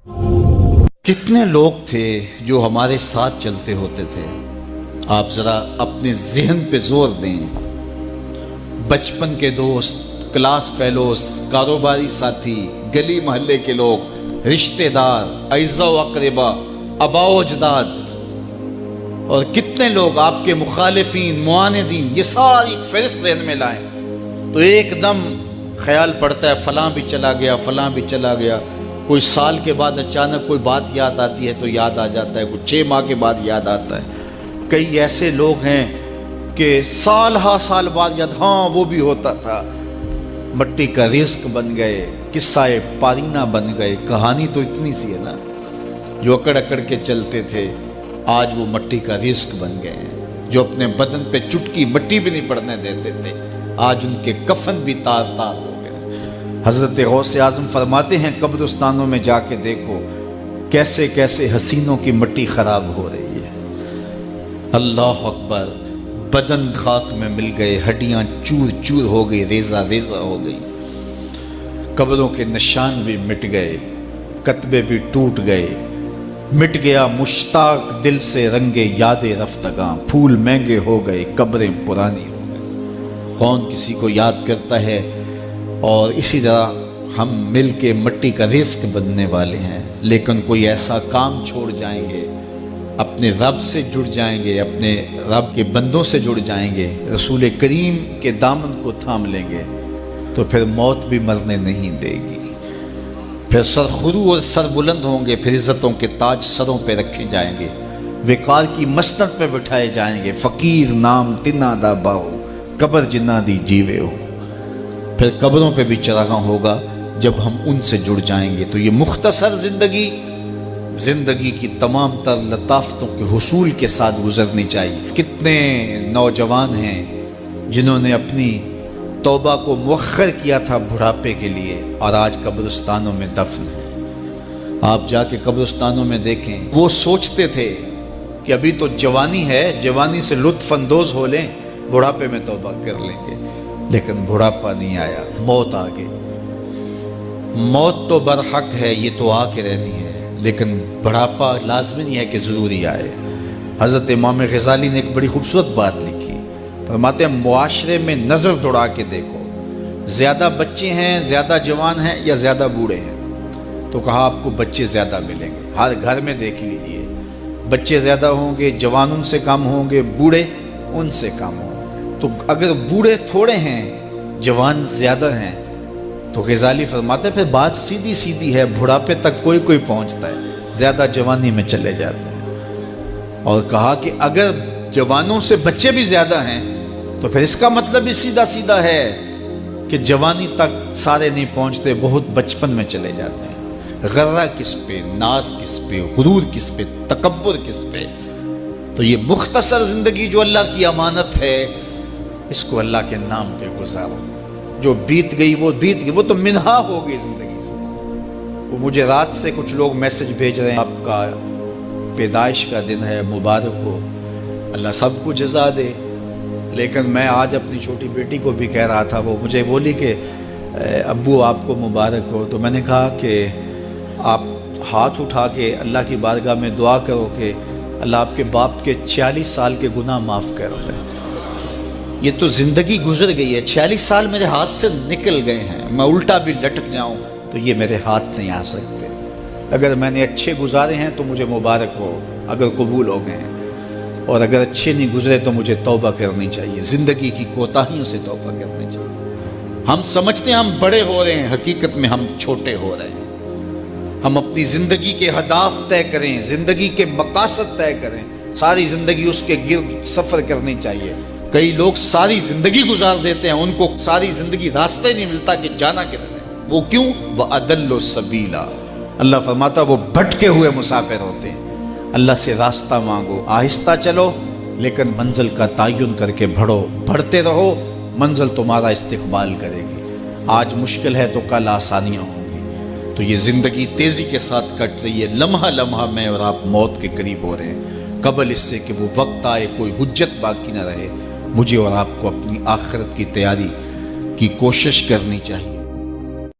کتنے لوگ تھے جو ہمارے ساتھ چلتے ہوتے تھے؟ آپ ذرا اپنے ذہن پہ زور دیں۔ بچپن کے دوست، کلاس فیلوز، کاروباری ساتھی، گلی محلے کے لوگ، رشتہ دار، اعزاء و اقربا، آباء و اجداد، اور کتنے لوگ آپ کے مخالفین، معاندین، یہ ساری فہرست ذہن میں لائیں تو ایک دم خیال پڑتا ہے فلاں بھی چلا گیا، فلاں بھی چلا گیا۔ کوئی سال کے بعد اچانک کوئی بات یاد آتی ہے تو یاد آ جاتا ہے، کوئی 6 ماہ کے بعد یاد آتا ہے۔ کئی ایسے لوگ ہیں کہ سال ہا سال بعد یاد، ہاں وہ بھی ہوتا تھا۔ مٹی کا رزق بن گئے، قصہ پارینہ بن گئے۔ کہانی تو اتنی سی ہے نا، جو اکڑ اکڑ کے چلتے تھے آج وہ مٹی کا رزق بن گئے ہیں۔ جو اپنے بدن پہ چٹکی مٹی بھی نہیں پڑنے دیتے تھے آج ان کے کفن بھی تار تار ہو گئے۔ حضرت غوث اعظم فرماتے ہیں قبرستانوں میں جا کے دیکھو کیسے کیسے حسینوں کی مٹی خراب ہو رہی ہے۔ اللہ اکبر، بدن خاک میں مل گئے، ہڈیاں چور چور ہو گئی، ریزہ ریزہ ہو گئی، قبروں کے نشان بھی مٹ گئے، کتبے بھی ٹوٹ گئے، مٹ گیا مشتاق دل سے رنگ یاد رفتگاں، پھول مہنگے ہو گئے، قبریں پرانی ہو گئی۔ کون کسی کو یاد کرتا ہے؟ اور اسی طرح ہم مل کے مٹی کا رزق بننے والے ہیں، لیکن کوئی ایسا کام چھوڑ جائیں گے، اپنے رب سے جڑ جائیں گے، اپنے رب کے بندوں سے جڑ جائیں گے، رسول کریم کے دامن کو تھام لیں گے تو پھر موت بھی مرنے نہیں دے گی۔ پھر سرخرو اور سر بلند ہوں گے، پھر عزتوں کے تاج سروں پہ رکھے جائیں گے، وقار کی مسند پہ بٹھائے جائیں گے۔ فقیر نام تنا دا باؤ، قبر جنہ دی جیوے ہو۔ پھر قبروں پہ بھی چراغاں ہوگا جب ہم ان سے جڑ جائیں گے۔ تو یہ مختصر زندگی کی تمام تر لطافتوں کے حصول کے ساتھ گزرنی چاہیے۔ کتنے نوجوان ہیں جنہوں نے اپنی توبہ کو مؤخر کیا تھا بڑھاپے کے لیے، اور آج قبرستانوں میں دفن ہیں۔ آپ جا کے قبرستانوں میں دیکھیں، وہ سوچتے تھے کہ ابھی تو جوانی ہے، جوانی سے لطف اندوز ہو لیں، بڑھاپے میں توبہ کر لیں گے، لیکن بڑھاپا نہیں آیا، موت آ گئی۔ موت تو برحق ہے، یہ تو آ کے رہنی ہے، لیکن بڑھاپا لازمی نہیں ہے کہ ضروری آئے۔ حضرت امام غزالی نے ایک بڑی خوبصورت بات لکھی، فرماتے ہیں معاشرے میں نظر دوڑا کے دیکھو، زیادہ بچے ہیں، زیادہ جوان ہیں یا زیادہ بوڑھے ہیں؟ تو کہا آپ کو بچے زیادہ ملیں گے۔ ہر گھر میں دیکھ لیجئے، بچے زیادہ ہوں گے، جوان ان سے کم ہوں گے، بوڑھے ان سے کم ہوں گے۔ تو اگر بوڑھے تھوڑے ہیں، جوان زیادہ ہیں، تو غزالی فرماتے ہیں پھر بات سیدھی سیدھی ہے، بڑھاپے تک کوئی کوئی پہنچتا ہے، زیادہ جوانی میں چلے جاتے ہیں۔ اور کہا کہ اگر جوانوں سے بچے بھی زیادہ ہیں تو پھر اس کا مطلب بھی سیدھا سیدھا ہے کہ جوانی تک سارے نہیں پہنچتے، بہت بچپن میں چلے جاتے ہیں۔ غرہ کس پہ، ناز کس پہ، غرور کس پہ، تکبر کس پہ؟ تو یہ مختصر زندگی جو اللہ کی امانت ہے، اس کو اللہ کے نام پہ گزارو۔ جو بیت گئی وہ بیت گئی، وہ تو منہا ہو گئی زندگی سے۔ وہ مجھے رات سے کچھ لوگ میسج بھیج رہے ہیں، آپ کا پیدائش کا دن ہے، مبارک ہو، اللہ سب کو جزا دے۔ لیکن میں آج اپنی چھوٹی بیٹی کو بھی کہہ رہا تھا، وہ مجھے بولی کہ ابو آپ کو مبارک ہو۔ تو میں نے کہا کہ آپ ہاتھ اٹھا کے اللہ کی بارگاہ میں دعا کرو کہ اللہ آپ کے باپ کے 46 سال کے گناہ معاف کر دے۔ یہ تو زندگی گزر گئی ہے، 46 سال میرے ہاتھ سے نکل گئے ہیں، میں الٹا بھی لٹک جاؤں تو یہ میرے ہاتھ نہیں آ سکتے۔ اگر میں نے اچھے گزارے ہیں تو مجھے مبارک ہو، اگر قبول ہو گئے ہیں، اور اگر اچھے نہیں گزرے تو مجھے توبہ کرنی چاہیے، زندگی کی کوتاہیوں سے توبہ کرنی چاہیے۔ ہم سمجھتے ہیں ہم بڑے ہو رہے ہیں، حقیقت میں ہم چھوٹے ہو رہے ہیں۔ ہم اپنی زندگی کے اہداف طے کریں، زندگی کے مقاصد طے کریں، ساری زندگی اس کے گرد سفر کرنی چاہیے۔ کئی لوگ ساری زندگی گزار دیتے ہیں، ان کو ساری زندگی راستہ نہیں ملتا کہ جانا کدھر ہے۔ وہ کیوں؟ وَأَضَلُّ السَّبِيلَ، اللہ فرماتا وہ بھٹکے ہوئے مسافر ہوتے ہیں۔ اللہ سے راستہ مانگو، آہستہ چلو، لیکن منزل کا تعین کر کے بڑھو، بڑھتے رہو، منزل تمہارا استقبال کرے گی۔ آج مشکل ہے تو کل آسانیاں ہوں گی۔ تو یہ زندگی تیزی کے ساتھ کٹ رہی ہے، لمحہ لمحہ میں اور آپ موت کے قریب ہو رہے ہیں۔ قبل اس سے کہ وہ وقت آئے کوئی حجت باقی نہ رہے، مجھے اور آپ کو اپنی آخرت کی تیاری کی کوشش کرنی چاہیے۔